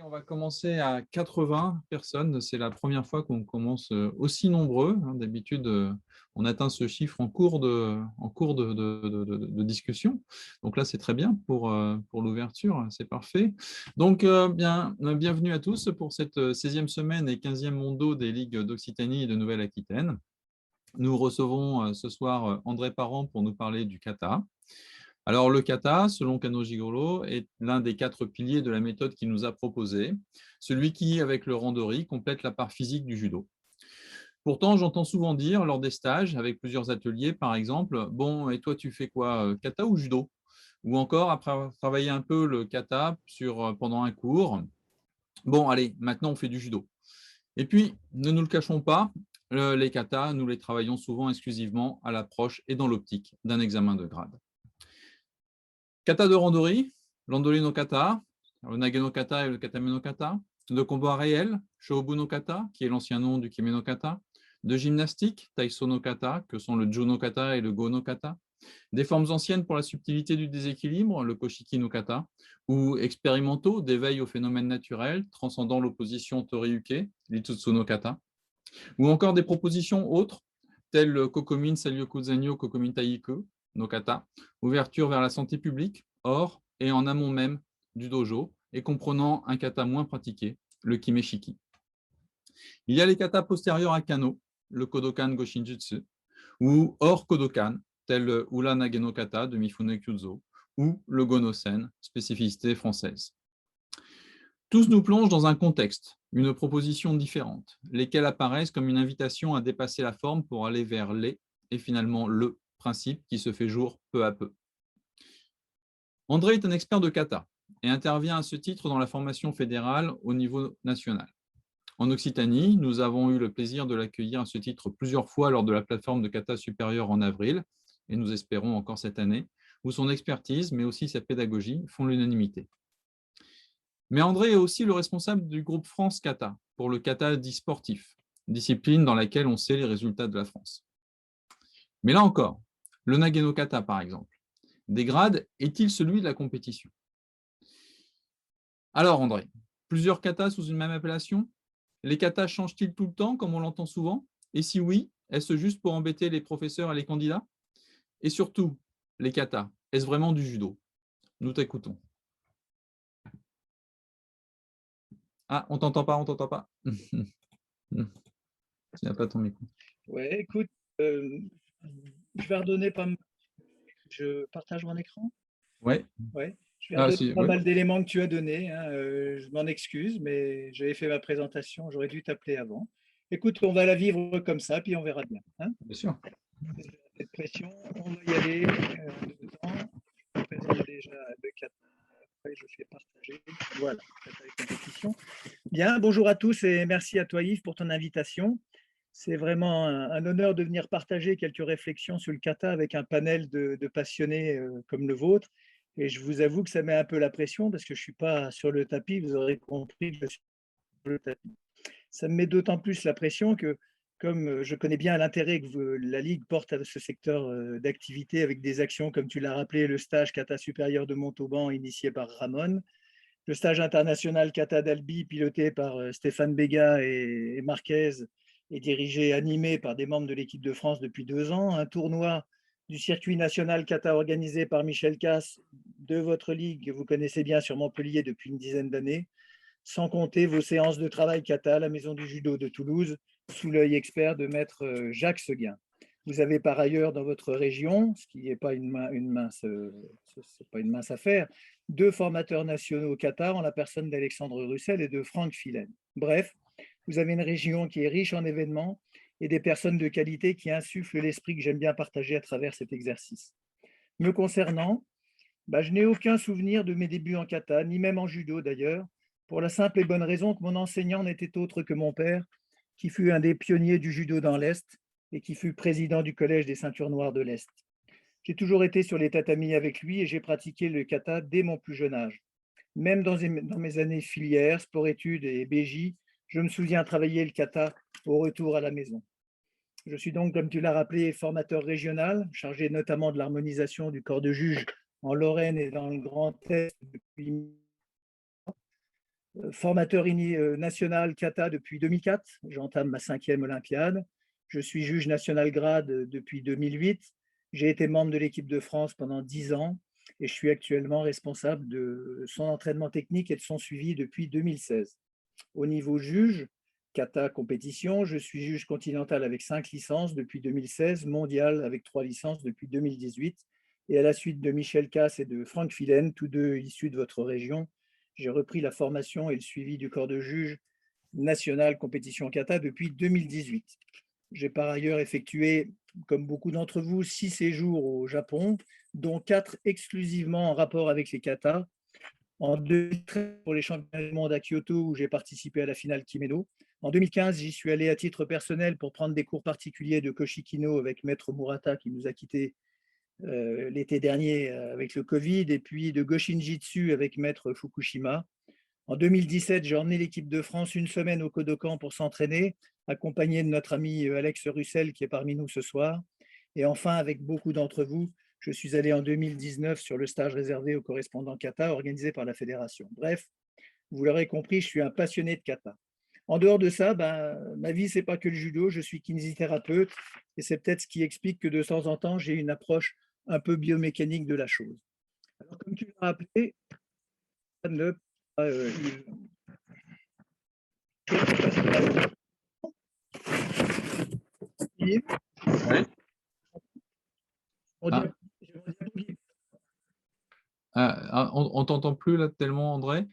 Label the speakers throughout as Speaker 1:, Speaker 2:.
Speaker 1: On va commencer à 80 personnes. C'est la première fois qu'on commence aussi nombreux. D'habitude, on atteint ce chiffre en cours de discussion. Donc là, c'est très bien pour l'ouverture. C'est parfait. Donc, bienvenue à tous pour cette 16e semaine et 15e Mondo des Ligues d'Occitanie et de Nouvelle-Aquitaine. Nous recevons ce soir André Parent pour nous parler du kata. Alors, le kata, selon Kano Jigoro, est l'un des 4 piliers de la méthode qu'il nous a proposée, celui qui, avec le randori, complète la part physique du judo. Pourtant, j'entends souvent dire, lors des stages, avec plusieurs ateliers, par exemple, « Bon, et toi, tu fais quoi, kata ou judo ?» Ou encore, après avoir travaillé un peu le kata pendant un cours, « Bon, allez, maintenant, on fait du judo. » Et puis, ne nous le cachons pas, les katas, nous les travaillons souvent exclusivement à l'approche et dans l'optique d'un examen de grade. Kata de randori, l'andori no kata, le nage no kata et le katame no kata, de combat réel, shobu no kata, qui est l'ancien nom du kime no kata, de gymnastique, taiso no kata, que sont le ju no kata et le go no kata, des formes anciennes pour la subtilité du déséquilibre, le koshiki no kata, ou expérimentaux d'éveil aux phénomènes naturels, transcendant l'opposition tori-uke, l'itsutsu no kata, ou encore des propositions autres, telles le Kokomin Salyoku Zanyo Kokomin Taiiku no kata, ouverture vers la santé publique, hors et en amont même du dojo, et comprenant un kata moins pratiqué, le kimeshiki. Il y a les katas postérieurs à Kano, le Kodokan Goshinjutsu, ou hors Kodokan, tel le Ula Nage no kata de Mifune Kyuzo, ou le Gonosen, spécificité française. Tous nous plongent dans un contexte, une proposition différente, lesquelles apparaissent comme une invitation à dépasser la forme pour aller vers les et finalement le principe qui se fait jour peu à peu. André est un expert de kata et intervient à ce titre dans la formation fédérale au niveau national. En Occitanie, nous avons eu le plaisir de l'accueillir à ce titre plusieurs fois lors de la plateforme de kata supérieure en avril, et nous espérons encore cette année, où son expertise, mais aussi sa pédagogie, font l'unanimité. Mais André est aussi le responsable du groupe France Kata, pour le kata dit sportif, discipline dans laquelle on sait les résultats de la France. Mais là encore, le nage no kata par exemple, dégrade est-il celui de la compétition? Alors André, plusieurs katas sous une même appellation? Les katas changent-ils tout le temps comme on l'entend souvent? Et si oui, est-ce juste pour embêter les professeurs et les candidats? Et surtout, les katas, est-ce vraiment du judo? Nous t'écoutons. Ah, on t'entend pas, on t'entend pas. Tu n'as pas ton micro.
Speaker 2: Ouais, écoute, je vais redonner pas mal. Je partage mon écran?
Speaker 1: Ouais.
Speaker 2: Ouais. Je vais redonner pas
Speaker 1: Ouais.
Speaker 2: mal d'éléments que tu as donnés, hein, je m'en excuse, mais j'avais fait ma présentation, j'aurais dû t'appeler avant. Écoute, on va la vivre comme ça, puis on verra bien, hein.
Speaker 1: Bien sûr.
Speaker 2: Cette pression, on va y aller dedans. Je présente déjà le kata, après je fais partager. Voilà, kata et compétition. Bien, bonjour à tous et merci à toi Yves pour ton invitation. C'est vraiment un honneur de venir partager quelques réflexions sur le kata avec un panel de passionnés comme le vôtre. Et je vous avoue que ça met un peu la pression parce que je ne suis pas sur le tapis, vous aurez compris que je suis sur le tapis. Ça me met d'autant plus la pression que, comme je connais bien l'intérêt que la Ligue porte à ce secteur d'activité avec des actions, comme tu l'as rappelé, le stage kata supérieur de Montauban initié par Ramon, le stage international kata d'Albi piloté par Stéphane Béga et Marquez est dirigé, animé par des membres de l'équipe de France depuis 2 ans. Un tournoi du circuit national kata organisé par Michel Casse de votre ligue, que vous connaissez bien sur Montpellier depuis une dizaine d'années, sans compter vos séances de travail kata à la Maison du Judo de Toulouse, sous l'œil expert de maître Jacques Seguin. Vous avez par ailleurs dans votre région, ce qui n'est pas pas une mince affaire, 2 formateurs nationaux kata en la personne d'Alexandre Russell et de Franck Filen. Bref, vous avez une région qui est riche en événements et des personnes de qualité qui insufflent l'esprit que j'aime bien partager à travers cet exercice. Me concernant, je n'ai aucun souvenir de mes débuts en kata, ni même en judo d'ailleurs, pour la simple et bonne raison que mon enseignant n'était autre que mon père, qui fut un des pionniers du judo dans l'Est et qui fut président du Collège des ceintures noires de l'Est. J'ai toujours été sur les tatamis avec lui et j'ai pratiqué le kata dès mon plus jeune âge. Même dans mes années filières, sport-études et BJ, je me souviens travailler le kata au retour à la maison. Je suis donc, comme tu l'as rappelé, formateur régional, chargé notamment de l'harmonisation du corps de juge en Lorraine et dans le Grand Est depuis. formateur national kata depuis 2004. J'entame ma 5e Olympiade. Je suis juge national grade depuis 2008. J'ai été membre de l'équipe de France pendant 10 ans et je suis actuellement responsable de son entraînement technique et de son suivi depuis 2016. Au niveau juge, kata compétition, je suis juge continental avec 5 licences depuis 2016, mondial avec 3 licences depuis 2018. Et à la suite de Michel Casse et de Franck Filen, tous deux issus de votre région, j'ai repris la formation et le suivi du corps de juge national compétition kata depuis 2018. J'ai par ailleurs effectué, comme beaucoup d'entre vous, 6 séjours au Japon, dont 4 exclusivement en rapport avec les katas. En 2013, pour les championnats du monde à Kyoto, où j'ai participé à la finale Kimeno. En 2015, j'y suis allé à titre personnel pour prendre des cours particuliers de Koshikino avec Maître Murata, qui nous a quittés l'été dernier avec le Covid, et puis de Goshin-Jitsu avec Maître Fukushima. En 2017, j'ai emmené l'équipe de France une semaine au Kodokan pour s'entraîner, accompagné de notre ami Alex Russell qui est parmi nous ce soir. Et enfin, avec beaucoup d'entre vous, je suis allé en 2019 sur le stage réservé aux correspondants kata organisé par la fédération. Bref, vous l'aurez compris, je suis un passionné de kata. En dehors de ça, ma vie, ce n'est pas que le judo, je suis kinésithérapeute et c'est peut-être ce qui explique que de temps en temps, j'ai une approche un peu biomécanique de la chose. Alors, comme tu l'as appelé,
Speaker 1: Oui. On ne t'entend plus là tellement, André.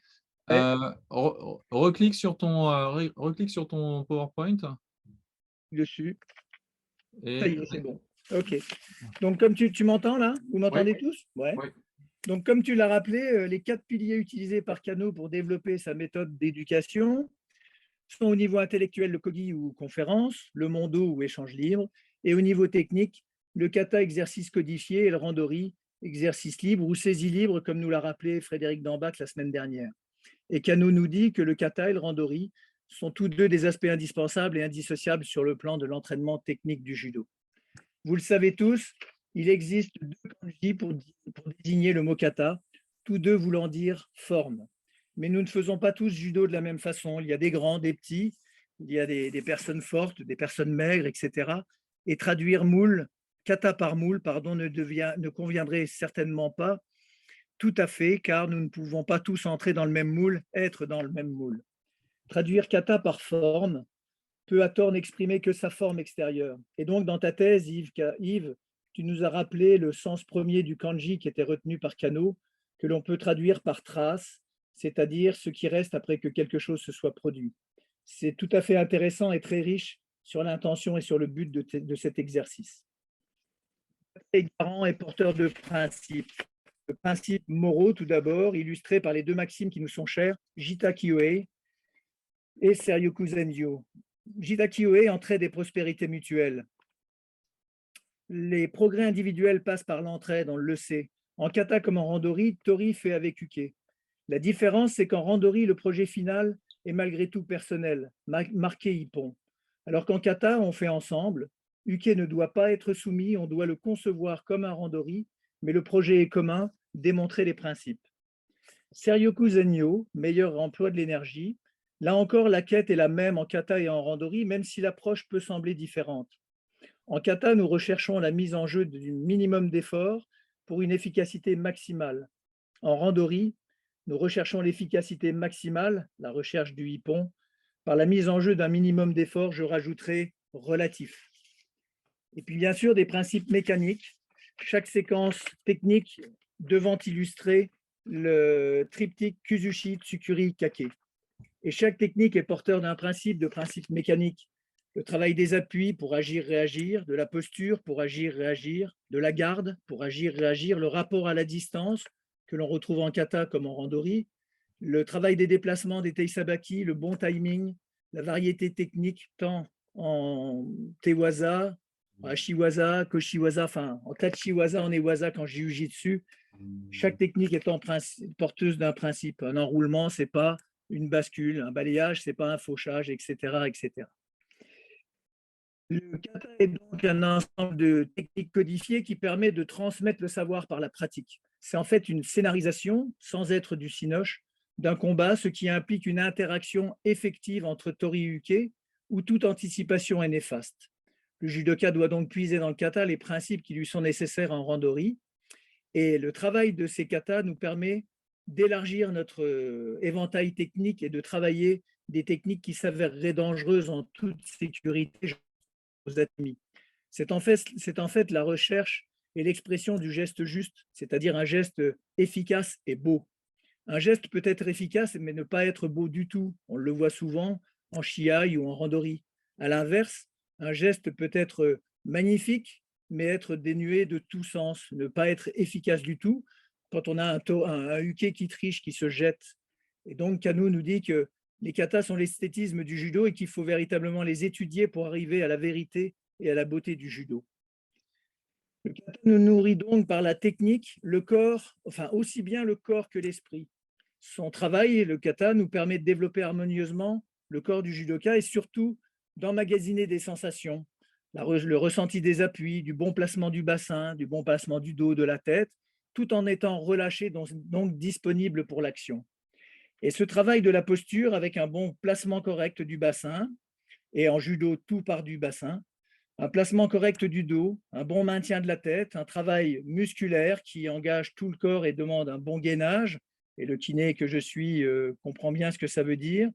Speaker 1: Reclique sur ton PowerPoint.
Speaker 2: Dessus.
Speaker 1: Et...
Speaker 2: Ça y est, c'est bon. OK. Donc, comme tu m'entends là, vous m'entendez tous? Ouais.
Speaker 1: Oui.
Speaker 2: Donc, comme tu l'as rappelé, les 4 piliers utilisés par Kano pour développer sa méthode d'éducation sont au niveau intellectuel, le kogi ou conférence, le mondo ou échange libre, et au niveau technique, le kata exercice codifié et le randori exercice libre ou saisie libre, comme nous l'a rappelé Frédéric Dambach la semaine dernière. Et Kano nous dit que le kata et le randori sont tous deux des aspects indispensables et indissociables sur le plan de l'entraînement technique du judo. Vous le savez tous, il existe 2 kanji pour désigner le mot kata, tous deux voulant dire forme. Mais nous ne faisons pas tous judo de la même façon. Il y a des grands, des petits, il y a des personnes fortes, des personnes maigres, etc. Et traduire moule, kata par moule, pardon, ne conviendrait certainement pas tout à fait, car nous ne pouvons pas tous entrer dans le même moule, être dans le même moule. Traduire kata par forme peut à tort n'exprimer que sa forme extérieure. Et donc, dans ta thèse, Yves, tu nous as rappelé le sens premier du kanji qui était retenu par Kano, que l'on peut traduire par trace, c'est-à-dire ce qui reste après que quelque chose se soit produit. C'est tout à fait intéressant et très riche sur l'intention et sur le but de cet exercice. Garant et porteur de principes. Le principe moraux, tout d'abord, illustré par les 2 maximes qui nous sont chères, Jita Kyoei et Seryoku Zenjo. Jita Kyoei, entraide et prospérité mutuelle. Les progrès individuels passent par l'entraide, on le sait. En kata comme en randori, Tori fait avec Uke. La différence, c'est qu'en randori, le projet final est malgré tout personnel, marqué Ippon. Alors qu'en kata, on fait ensemble. Uke ne doit pas être soumis, on doit le concevoir comme un randori, mais le projet est commun, démontrer les principes. Seryoku Zenyo, meilleur emploi de l'énergie. Là encore, la quête est la même en kata et en randori, même si l'approche peut sembler différente. En kata, nous recherchons la mise en jeu du minimum d'efforts pour une efficacité maximale. En randori, nous recherchons l'efficacité maximale, la recherche du hippon, par la mise en jeu d'un minimum d'efforts, je rajouterai relatif. Et puis bien sûr, des principes mécaniques, chaque séquence technique devant illustrer le triptyque Kuzushi, Tsukuri, Kake. Et chaque technique est porteur d'un principe, de principe mécanique. Le travail des appuis pour agir-réagir, de la posture pour agir-réagir, de la garde pour agir-réagir, le rapport à la distance que l'on retrouve en kata comme en randori, le travail des déplacements des teisabaki, le bon timing, la variété technique tant en tewaza, en ashiwaza, koshiwaza, enfin en tachiwaza, en ewaza, quand jiu-jitsu. Chaque technique étant porteuse d'un principe. Un enroulement, ce n'est pas une bascule, un balayage, ce n'est pas un fauchage, etc., etc. Le kata est donc un ensemble de techniques codifiées qui permet de transmettre le savoir par la pratique. C'est en fait une scénarisation, sans être du cinoche, d'un combat, ce qui implique une interaction effective entre tori-uke, où toute anticipation est néfaste. Le judoka doit donc puiser dans le kata les principes qui lui sont nécessaires en randori, et le travail de ces katas nous permet d'élargir notre éventail technique et de travailler des techniques qui s'avéreraient dangereuses en toute sécurité aux ennemis. C'est en fait la recherche et l'expression du geste juste, c'est-à-dire un geste efficace et beau. Un geste peut être efficace, mais ne pas être beau du tout. On le voit souvent en shiai ou en randori. À l'inverse, un geste peut être magnifique, mais être dénué de tout sens, ne pas être efficace du tout. Quand on a un uke qui triche, qui se jette. Et donc, Kano nous dit que les katas sont l'esthétisme du judo et qu'il faut véritablement les étudier pour arriver à la vérité et à la beauté du judo. Le kata nous nourrit donc par la technique, le corps, enfin aussi bien le corps que l'esprit. Son travail, le kata, nous permet de développer harmonieusement le corps du judoka et surtout d'emmagasiner des sensations, le ressenti des appuis, du bon placement du bassin, du bon placement du dos, de la tête, tout en étant relâché, donc disponible pour l'action. Et ce travail de la posture avec un bon placement correct du bassin, et en judo, tout part du bassin, un placement correct du dos, un bon maintien de la tête, un travail musculaire qui engage tout le corps et demande un bon gainage. Et le kiné que je suis comprend bien ce que ça veut dire.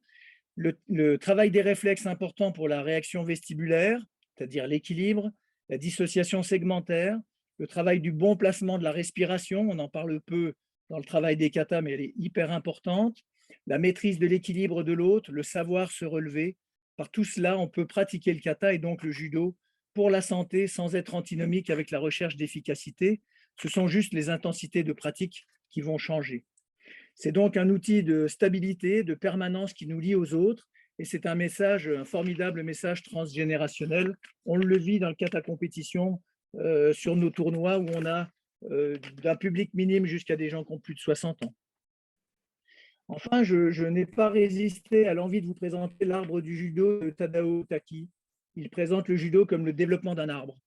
Speaker 2: Le travail des réflexes important pour la réaction vestibulaire, c'est-à-dire l'équilibre, la dissociation segmentaire, le travail du bon placement de la respiration, on en parle peu dans le travail des katas, mais elle est hyper importante, la maîtrise de l'équilibre de l'autre, le savoir se relever. Par tout cela, on peut pratiquer le kata et donc le judo pour la santé sans être antinomique avec la recherche d'efficacité. Ce sont juste les intensités de pratique qui vont changer. C'est donc un outil de stabilité, de permanence qui nous lie aux autres et c'est un formidable message transgénérationnel. On le vit dans le kata compétition sur nos tournois où on a d'un public minime jusqu'à des gens qui ont plus de 60 ans. Enfin, je n'ai pas résisté à l'envie de vous présenter l'arbre du judo de Tadao Taki. Il présente le judo comme le développement d'un arbre.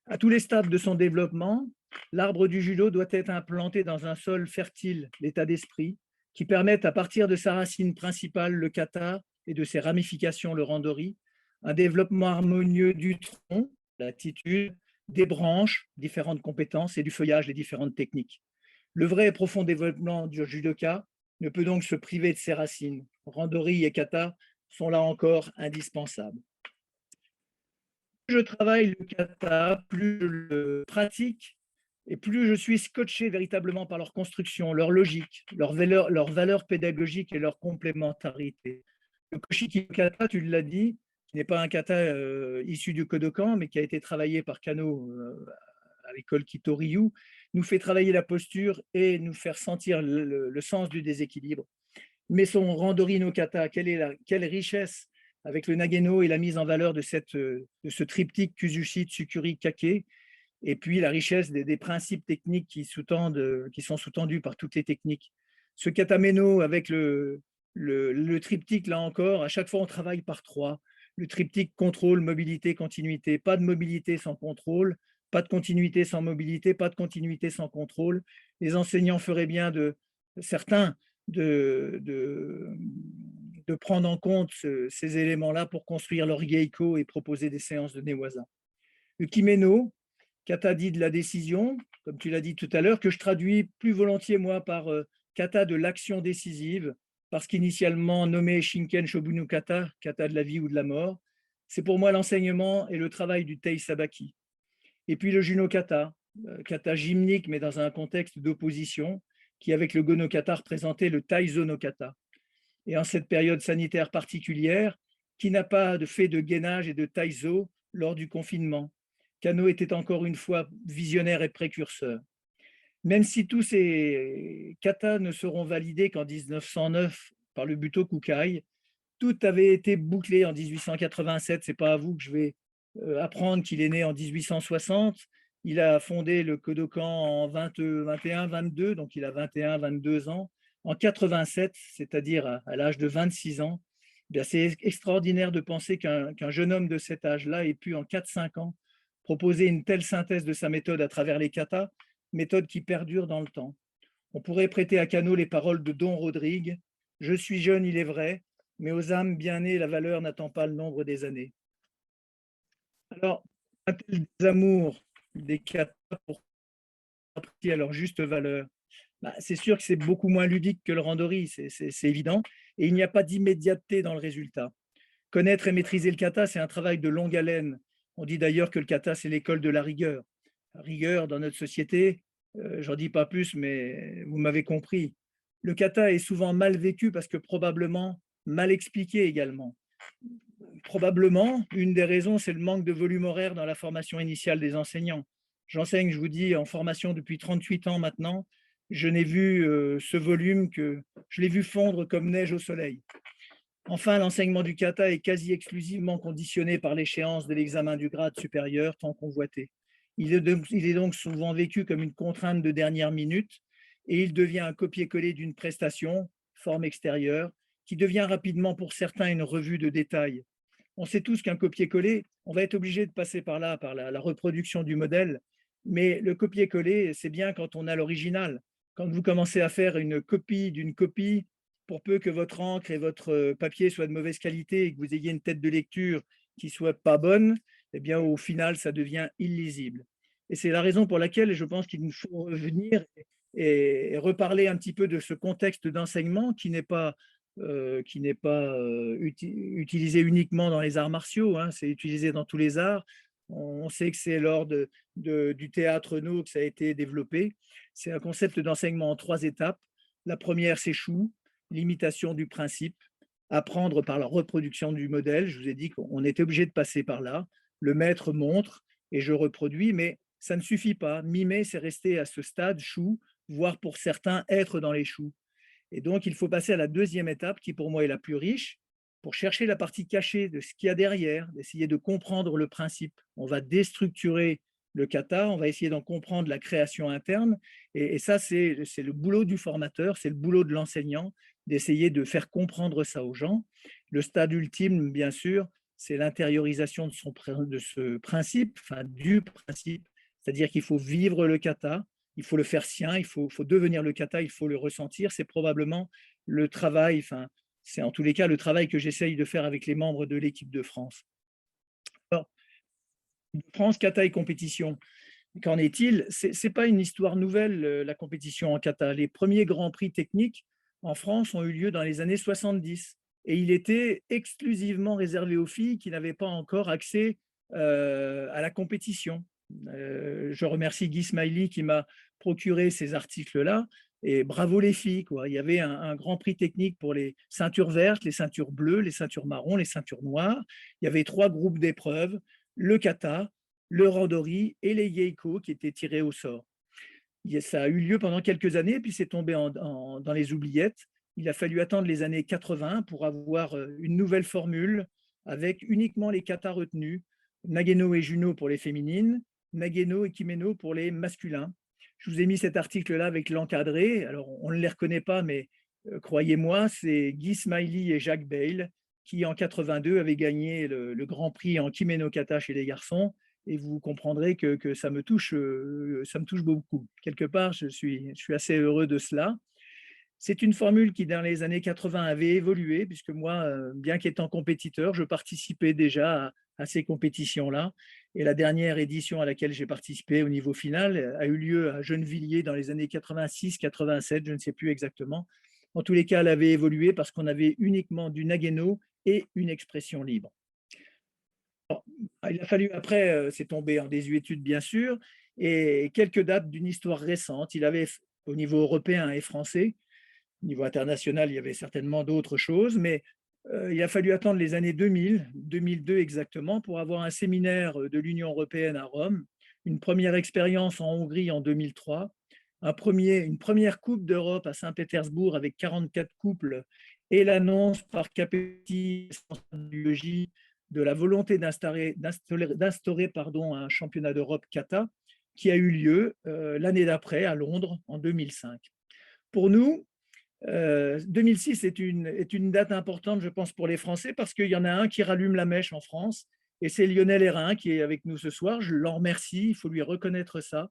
Speaker 2: À tous les stades de son développement, l'arbre du judo doit être implanté dans un sol fertile, l'état d'esprit, qui permette à partir de sa racine principale, le kata, et de ses ramifications, le randori, un développement harmonieux du tronc, l'attitude, des branches, différentes compétences, et du feuillage, les différentes techniques. Le vrai et profond développement du judoka ne peut donc se priver de ses racines. Randori et kata sont là encore indispensables. Plus je travaille le kata, plus je le pratique et plus je suis scotché véritablement par leur construction, leur logique, leur valeur pédagogique et leur complémentarité. Le Koshiki kata, tu l'as dit, qui n'est pas un kata issu du Kodokan, mais qui a été travaillé par Kano à l'école Kito-Ryu, nous fait travailler la posture et nous faire sentir le sens du déséquilibre. Mais son Randori no kata, quelle richesse avec le Nageno et la mise en valeur de ce triptyque Kuzushi, Tsukuri, Kake, et puis la richesse des principes techniques qui sont sous-tendus par toutes les techniques. Ce katameno avec le triptyque, là encore, à chaque fois on travaille par trois. Le triptyque contrôle, mobilité, continuité. Pas de mobilité sans contrôle, pas de continuité sans mobilité, pas de continuité sans contrôle. Les enseignants feraient bien certains de prendre en compte ces éléments-là pour construire leur geiko et proposer des séances de newaza. Le kimeno, kata dit de la décision, comme tu l'as dit tout à l'heure, que je traduis plus volontiers moi par kata de l'action décisive, parce qu'initialement nommé Shinken Shobunu kata, kata de la vie ou de la mort, c'est pour moi l'enseignement et le travail du Tei Sabaki. Et puis le Juno kata, kata gymnique mais dans un contexte d'opposition, qui avec le Gono kata représentait le Taizo no kata. Et en cette période sanitaire particulière, qui n'a pas fait de gainage et de Taizo lors du confinement. Kano était encore une fois visionnaire et précurseur. Même si tous ces katas ne seront validés qu'en 1909 par le Butokukai, tout avait été bouclé en 1887. Ce n'est pas à vous que je vais apprendre qu'il est né en 1860. Il a fondé le Kodokan en 21-22, donc il a 21-22 ans. En 87, c'est-à-dire à l'âge de 26 ans, c'est extraordinaire de penser qu'un jeune homme de cet âge-là ait pu en 4-5 ans proposer une telle synthèse de sa méthode à travers les katas, méthode qui perdure dans le temps. On pourrait prêter à Kano les paroles de Don Rodrigue, Je suis jeune, il est vrai, mais aux âmes bien nées, la valeur n'attend pas le nombre des années. » Alors, a-t-il des amours, des katas pour apprécier à leur juste valeur? C'est sûr que c'est beaucoup moins ludique que le randori, c'est évident, et il n'y a pas d'immédiateté dans le résultat. Connaître et maîtriser le kata, c'est un travail de longue haleine. On dit d'ailleurs que le kata, c'est l'école de la rigueur. La rigueur dans notre société, j'en dis pas plus, mais vous m'avez compris. Le kata est souvent mal vécu parce que probablement mal expliqué également. Probablement, une des raisons, c'est le manque de volume horaire dans la formation initiale des enseignants. J'enseigne, je vous dis, en formation depuis 38 ans maintenant. Je n'ai vu ce volume que je l'ai vu fondre comme neige au soleil. Enfin, l'enseignement du kata est quasi exclusivement conditionné par l'échéance de l'examen du grade supérieur tant convoité. Il est donc souvent vécu comme une contrainte de dernière minute et il devient un copier-coller d'une prestation, forme extérieure, qui devient rapidement pour certains une revue de détails. On sait tous qu'un copier-coller, on va être obligé de passer par là, par la reproduction du modèle, mais le copier-coller, c'est bien quand on a l'original. Quand vous commencez à faire une copie d'une copie, pour peu que votre encre et votre papier soient de mauvaise qualité et que vous ayez une tête de lecture qui soit pas bonne, eh bien, au final, ça devient illisible. Et c'est la raison pour laquelle je pense qu'il nous faut revenir et reparler un petit peu de ce contexte d'enseignement qui n'est pas utilisé uniquement dans les arts martiaux, hein, c'est utilisé dans tous les arts. On sait que c'est lors du théâtre no que ça a été développé. C'est un concept d'enseignement en 3 étapes. La première, c'est Shu, l'imitation du principe, apprendre par la reproduction du modèle. Je vous ai dit qu'on était obligé de passer par là. Le maître montre et je reproduis, mais ça ne suffit pas. Mimer, c'est rester à ce stade Shu, voire pour certains être dans les choux. Et donc, il faut passer à la deuxième étape, qui pour moi est la plus riche, pour chercher la partie cachée de ce qu'il y a derrière, d'essayer de comprendre le principe. On va déstructurer le kata, on va essayer d'en comprendre la création interne. Et ça, c'est le boulot du formateur, c'est le boulot de l'enseignant, d'essayer de faire comprendre ça aux gens. Le stade ultime, bien sûr, c'est l'intériorisation de ce principe, enfin du principe, c'est-à-dire qu'il faut vivre le kata, il faut le faire sien, il faut devenir le kata, il faut le ressentir. C'est probablement le travail, enfin, c'est en tous les cas le travail que j'essaye de faire avec les membres de l'équipe de France. Alors, France, kata et compétition. Qu'en est-il? Ce n'est pas une histoire nouvelle, la compétition en kata. Les premiers grands prix techniques en France ont eu lieu dans les années 70 et il était exclusivement réservé aux filles qui n'avaient pas encore accès à la compétition. Je remercie Guy Smiley qui m'a procuré ces articles-là. Et bravo les filles, quoi. Il y avait un grand prix technique pour les ceintures vertes, les ceintures bleues, les ceintures marron, les ceintures noires. Il y avait 3 groupes d'épreuves, le kata, le randori et les yeiko qui étaient tirés au sort. Ça a eu lieu pendant quelques années, puis c'est tombé dans les oubliettes. Il a fallu attendre les années 80 pour avoir une nouvelle formule avec uniquement les katas retenus, Nageno et Juno pour les féminines, Nageno et Kimeno pour les masculins. Je vous ai mis cet article-là avec l'encadré. Alors, on ne les reconnaît pas, mais croyez-moi, c'est Guy Smiley et Jacques Bale qui, en 82, avaient gagné le Grand Prix en Kimeno Kata chez les garçons. Et vous comprendrez que ça me touche beaucoup. Quelque part, je suis assez heureux de cela. C'est une formule qui, dans les années 80, avait évolué, puisque moi, bien qu'étant compétiteur, je participais déjà à ces compétitions-là. Et la dernière édition à laquelle j'ai participé au niveau final a eu lieu à Gennevilliers dans les années 86-87, je ne sais plus exactement. En tous les cas, elle avait évolué parce qu'on avait uniquement du nageno et une expression libre. Il a fallu, après, c'est tombé en désuétude, bien sûr, et quelques dates d'une histoire récente. Il avait, au niveau européen et français, au niveau international, il y avait certainement d'autres choses, mais il a fallu attendre les années 2000, 2002 exactement, pour avoir un séminaire de l'Union européenne à Rome, une première expérience en Hongrie en 2003, une première Coupe d'Europe à Saint-Pétersbourg avec 44 couples et l'annonce par Capelletti de la volonté d'instaurer un championnat d'Europe kata qui a eu lieu l'année d'après à Londres en 2005. Pour nous, 2006 est une date importante, je pense, pour les Français parce qu'il y en a un qui rallume la mèche en France et c'est Lionel Hérin qui est avec nous ce soir. Je l'en remercie, il faut lui reconnaître ça.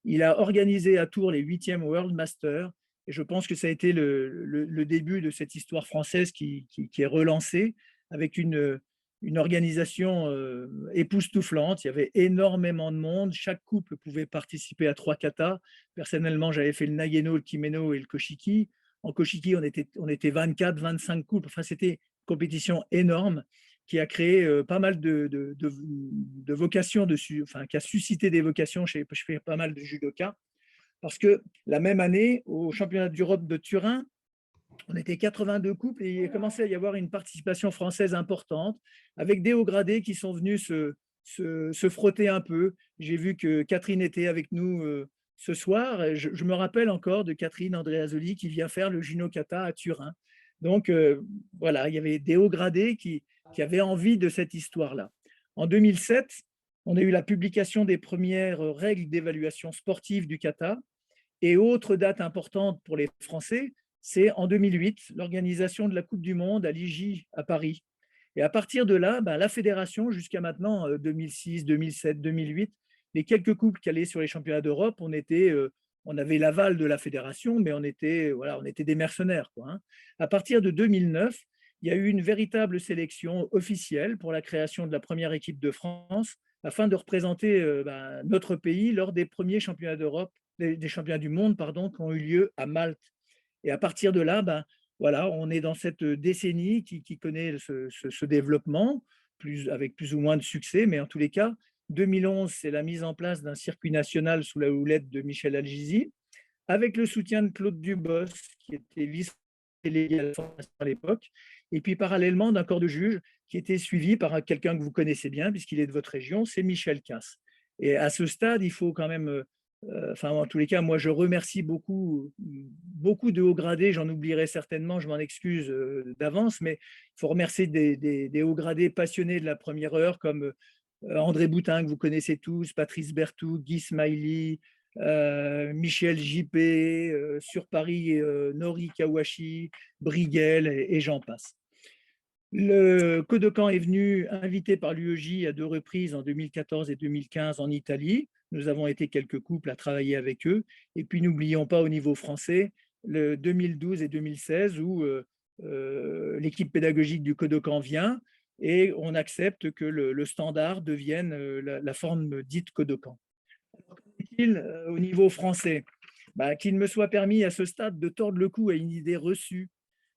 Speaker 2: Il a organisé à Tours les 8e World Masters Et je pense que ça a été le début de cette histoire française qui est relancée avec une organisation époustouflante. Il y avait énormément de monde. Chaque couple pouvait participer à 3 katas. Personnellement, j'avais fait le Nageno, le Kimeno et le Koshiki. En Koshiki, on était 24, 25 couples. Enfin, c'était une compétition énorme qui a créé pas mal de vocations dessus, enfin, qui a suscité des vocations chez pas mal de judokas. Parce que la même année, au championnat d'Europe de Turin, on était 82 couples et il commençait à y avoir une participation française importante avec des hauts gradés qui sont venus se frotter un peu. J'ai vu que Catherine était avec nous ce soir. Et je me rappelle encore de Catherine Andréasoli qui vient faire le Juno Kata à Turin. Donc voilà, il y avait des hauts gradés qui avaient envie de cette histoire-là. En 2007, on a eu la publication des premières règles d'évaluation sportive du kata. Et autre date importante pour les Français, c'est en 2008, l'organisation de la Coupe du Monde à l'IJ à Paris. Et à partir de là, la fédération, jusqu'à maintenant, 2006, 2007, 2008, les quelques couples qui allaient sur les championnats d'Europe, on avait l'aval de la fédération, mais on était des mercenaires, quoi, hein. À partir de 2009, il y a eu une véritable sélection officielle pour la création de la première équipe de France afin de représenter notre pays lors des premiers championnats d'Europe, des championnats du monde, pardon, qui ont eu lieu à Malte. Et à partir de là, voilà, on est dans cette décennie qui connaît ce développement, avec plus ou moins de succès, mais en tous les cas, 2011, c'est la mise en place d'un circuit national sous la houlette de Michel Algizi, avec le soutien de Claude Dubos, qui était vice-délégué à la formation à l'époque, et puis parallèlement d'un corps de juges qui était suivi par quelqu'un que vous connaissez bien, puisqu'il est de votre région, c'est Michel Casse. Et à ce stade, il faut quand même enfin, en tous les cas, moi, je remercie beaucoup de hauts gradés. J'en oublierai certainement, je m'en excuse d'avance, mais il faut remercier des hauts gradés passionnés de la première heure, comme André Boutin, que vous connaissez tous, Patrice Berthoud, Guy Smiley, Michel Jippé, sur Paris, Nori Kawashi, Briguel, et j'en passe. Le Kodokan est venu invité par l'UEJ à 2 reprises, en 2014 et 2015, en Italie. Nous avons été quelques couples à travailler avec eux. Et puis, n'oublions pas au niveau français, le 2012 et 2016, où l'équipe pédagogique du Kodokan vient et on accepte que le standard devienne la forme dite Kodokan. Qu'en au niveau français? Qu'il me soit permis à ce stade de tordre le cou à une idée reçue,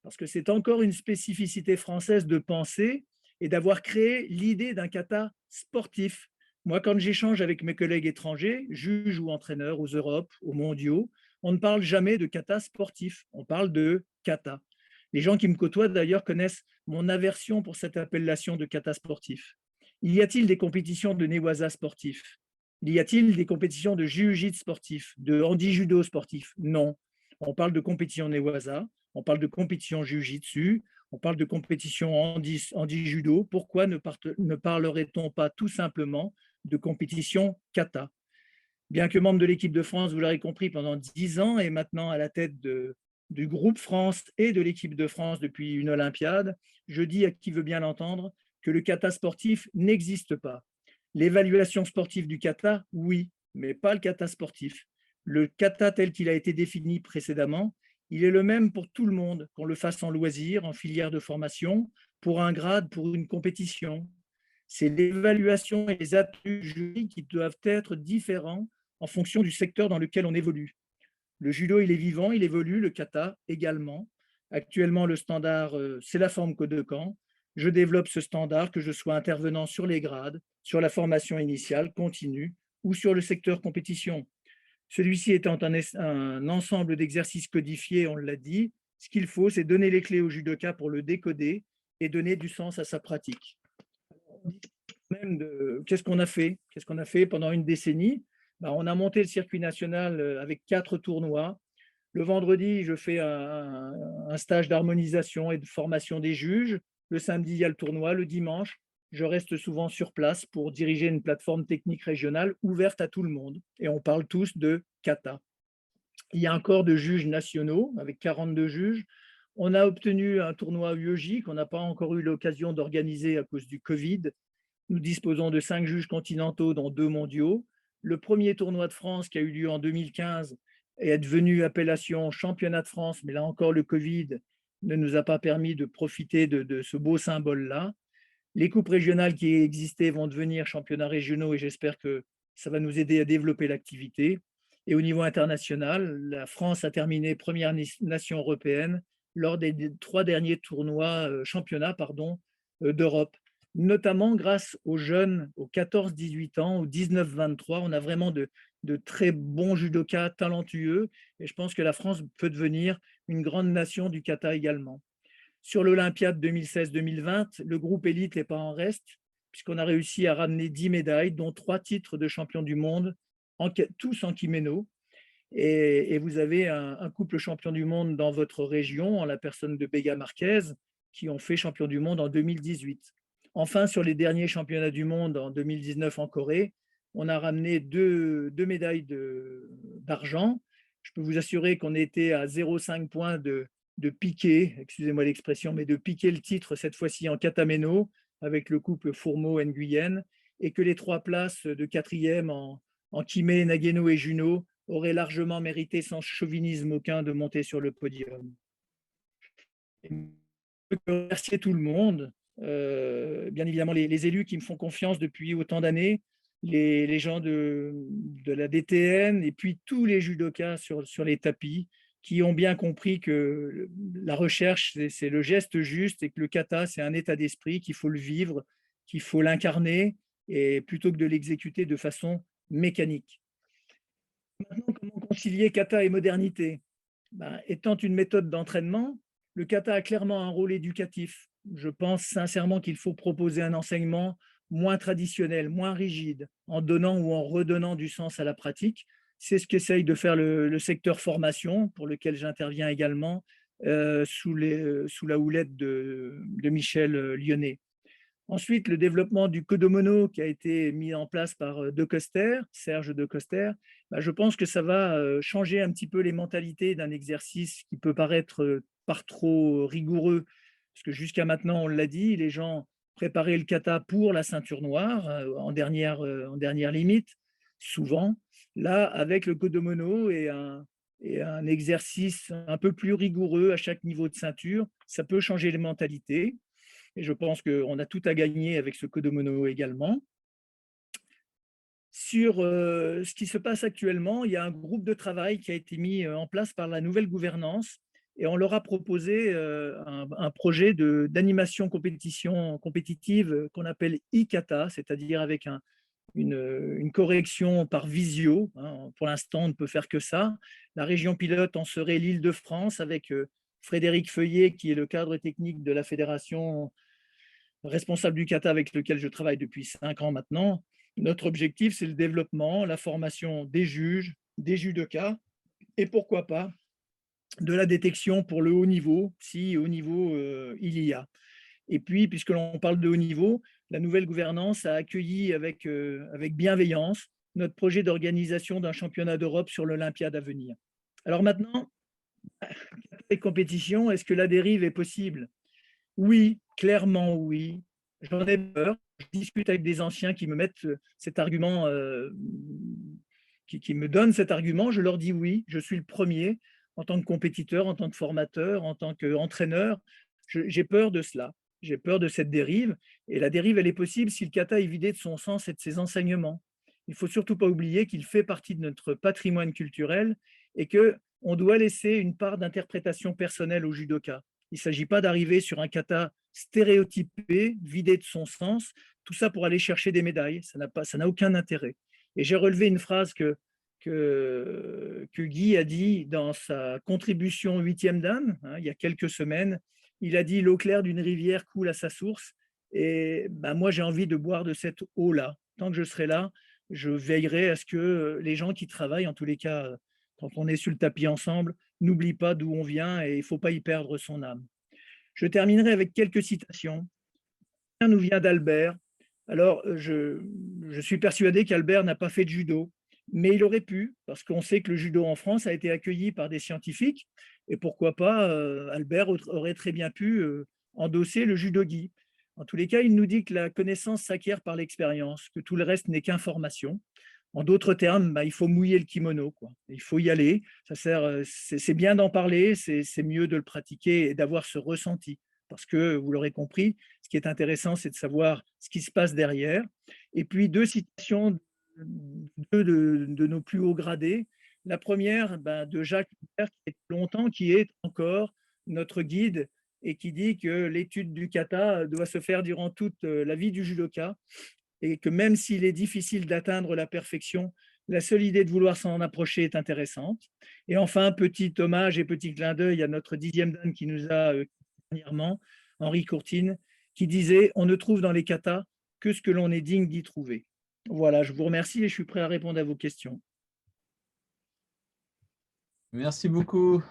Speaker 2: parce que c'est encore une spécificité française de penser et d'avoir créé l'idée d'un kata sportif. Moi, quand j'échange avec mes collègues étrangers, juges ou entraîneurs aux Europes, aux mondiaux, on ne parle jamais de kata sportif, on parle de kata. Les gens qui me côtoient d'ailleurs connaissent mon aversion pour cette appellation de kata sportif. Y a-t-il des compétitions de newaza sportifs? Y a-t-il des compétitions de jiu-jitsu sportif, de handi-judo sportif? Non. On parle de compétition newaza, on parle de compétition jiu-jitsu, on parle de compétition handi-judo. Pourquoi ne parlerait-on pas tout simplement de compétition kata? Bien que membre de l'équipe de France, vous l'aurez compris, pendant 10 ans et maintenant à la tête du groupe France et de l'équipe de France depuis une Olympiade, je dis à qui veut bien l'entendre que le kata sportif n'existe pas. L'évaluation sportive du kata, oui, mais pas le kata sportif. Le kata tel qu'il a été défini précédemment, il est le même pour tout le monde, qu'on le fasse en loisir, en filière de formation, pour un grade, pour une compétition. C'est l'évaluation et les attributs du jury qui doivent être différents en fonction du secteur dans lequel on évolue. Le judo, il est vivant, il évolue, le kata également. Actuellement, le standard, c'est la forme Kodokan. Je développe ce standard, que je sois intervenant sur les grades, sur la formation initiale, continue, ou sur le secteur compétition. Celui-ci étant un ensemble d'exercices codifiés, on l'a dit, ce qu'il faut, c'est donner les clés au judoka pour le décoder et donner du sens à sa pratique. Qu'est-ce qu'on a fait? Qu'est-ce qu'on a fait pendant une décennie? On a monté le circuit national avec 4 tournois. Le vendredi, je fais un stage d'harmonisation et de formation des juges. Le samedi, il y a le tournoi. Le dimanche, je reste souvent sur place pour diriger une plateforme technique régionale ouverte à tout le monde. Et on parle tous de kata. Il y a un corps de juges nationaux avec 42 juges. On a obtenu un tournoi UEJ qu'on n'a pas encore eu l'occasion d'organiser à cause du Covid. Nous disposons de 5 juges continentaux, dont 2 mondiaux. Le premier tournoi de France qui a eu lieu en 2015 et est devenue appellation championnat de France, mais là encore le Covid ne nous a pas permis de profiter de ce beau symbole-là. Les coupes régionales qui existaient vont devenir championnats régionaux et j'espère que ça va nous aider à développer l'activité. Et au niveau international, la France a terminé première nation européenne lors des 3 derniers tournois, championnats d'Europe, notamment grâce aux jeunes, aux 14-18 ans, aux 19-23. On a vraiment de très bons judokas talentueux et je pense que la France peut devenir une grande nation du kata également. Sur l'Olympiade 2016-2020, le groupe élite n'est pas en reste, puisqu'on a réussi à ramener 10 médailles, dont 3 titres de champion du monde, tous en kimono. Et vous avez un couple champion du monde dans votre région, en la personne de Bega Marquez, qui ont fait champion du monde en 2018. Enfin, sur les derniers championnats du monde en 2019 en Corée, on a ramené deux médailles d'argent. Je peux vous assurer qu'on était à 0,5 points de piquer, excusez-moi l'expression, mais de piquer le titre cette fois-ci en katameno avec le couple Fourmeau-Nguyen et que les 3 places de 4e en Kimé, Nageno et Juno auraient largement mérité sans chauvinisme aucun de monter sur le podium. Je veux remercier tout le monde, bien évidemment les élus qui me font confiance depuis autant d'années, les gens de la DTN et puis tous les judokas sur les tapis qui ont bien compris que la recherche, c'est le geste juste et que le kata, c'est un état d'esprit, qu'il faut le vivre, qu'il faut l'incarner et plutôt que de l'exécuter de façon mécanique. Maintenant, comment concilier kata et modernité? Étant une méthode d'entraînement, le kata a clairement un rôle éducatif. Je pense sincèrement qu'il faut proposer un enseignement moins traditionnel, moins rigide, en donnant ou en redonnant du sens à la pratique. C'est ce qu'essaye de faire le secteur formation, pour lequel j'interviens également, sous la houlette de Michel Lyonnais. Ensuite, le développement du Kodomono qui a été mis en place par De Coster, Serge De Coster, je pense que ça va changer un petit peu les mentalités d'un exercice qui peut paraître par trop rigoureux, parce que jusqu'à maintenant, on l'a dit, les gens préparaient le kata pour la ceinture noire en dernière limite, souvent. Là, avec le Kodomono et un exercice un peu plus rigoureux à chaque niveau de ceinture, ça peut changer les mentalités. Et je pense qu'on a tout à gagner avec ce Kodomono également. Sur ce qui se passe actuellement, il y a un groupe de travail qui a été mis en place par la nouvelle gouvernance et on leur a proposé un projet d'animation compétitive qu'on appelle e-kata, c'est-à-dire avec une correction par visio. Pour l'instant, on ne peut faire que ça. La région pilote en serait l'Île-de-France avec Frédéric Feuillet, qui est le cadre technique de la fédération responsable du kata avec lequel je travaille depuis 5 ans maintenant. Notre objectif, c'est le développement, la formation des juges, des judokas, et pourquoi pas de la détection pour le haut niveau, si haut niveau il y a. Et puis, puisque l'on parle de haut niveau, la nouvelle gouvernance a accueilli avec bienveillance notre projet d'organisation d'un championnat d'Europe sur l'Olympiade à venir. Alors maintenant, les compétitions, est-ce que la dérive est possible? Oui, clairement oui. J'en ai peur. Je discute avec des anciens qui me mettent cet argument, qui me donnent cet argument. Je leur dis oui, je suis le premier en tant que compétiteur, en tant que formateur, en tant qu'entraîneur. J'ai peur de cela. J'ai peur de cette dérive. Et la dérive, elle est possible si le kata est vidé de son sens et de ses enseignements. Il ne faut surtout pas oublier qu'il fait partie de notre patrimoine culturel et qu'on doit laisser une part d'interprétation personnelle au judoka. Il ne s'agit pas d'arriver sur un kata stéréotypé, vidé de son sens, tout ça pour aller chercher des médailles. Ça n'a aucun intérêt. Et j'ai relevé une phrase que Guy a dit dans sa contribution 8e dan, il y a quelques semaines. Il a dit « l'eau claire d'une rivière coule à sa source ». Et moi, j'ai envie de boire de cette eau-là. Tant que je serai là, je veillerai à ce que les gens qui travaillent, en tous les cas, quand on est sur le tapis ensemble, n'oublient pas d'où on vient et il ne faut pas y perdre son âme. Je terminerai avec quelques citations. Un nous vient d'Albert. Alors, je suis persuadé qu'Albert n'a pas fait de judo, mais il aurait pu, parce qu'on sait que le judo en France a été accueilli par des scientifiques, et pourquoi pas, Albert aurait très bien pu endosser le judogi. En tous les cas, il nous dit que la connaissance s'acquiert par l'expérience, que tout le reste n'est qu'information. En d'autres termes, il faut mouiller le kimono, quoi. Il faut y aller. Ça sert, c'est bien d'en parler, c'est mieux de le pratiquer et d'avoir ce ressenti. Parce que, vous l'aurez compris, ce qui est intéressant, c'est de savoir ce qui se passe derrière. Et puis, deux citations de nos plus hauts gradés. La première, de Jacques Hubert, qui est encore notre guide et qui dit que l'étude du kata doit se faire durant toute la vie du judoka et que même s'il est difficile d'atteindre la perfection, la seule idée de vouloir s'en approcher est intéressante. Et enfin, petit hommage et petit clin d'œil à notre 10e dan qui nous a dernièrement, Henri Courtine, qui disait « On ne trouve dans les katas que ce que l'on est digne d'y trouver ». Voilà, je vous remercie et je suis prêt à répondre à vos questions.
Speaker 1: Merci beaucoup.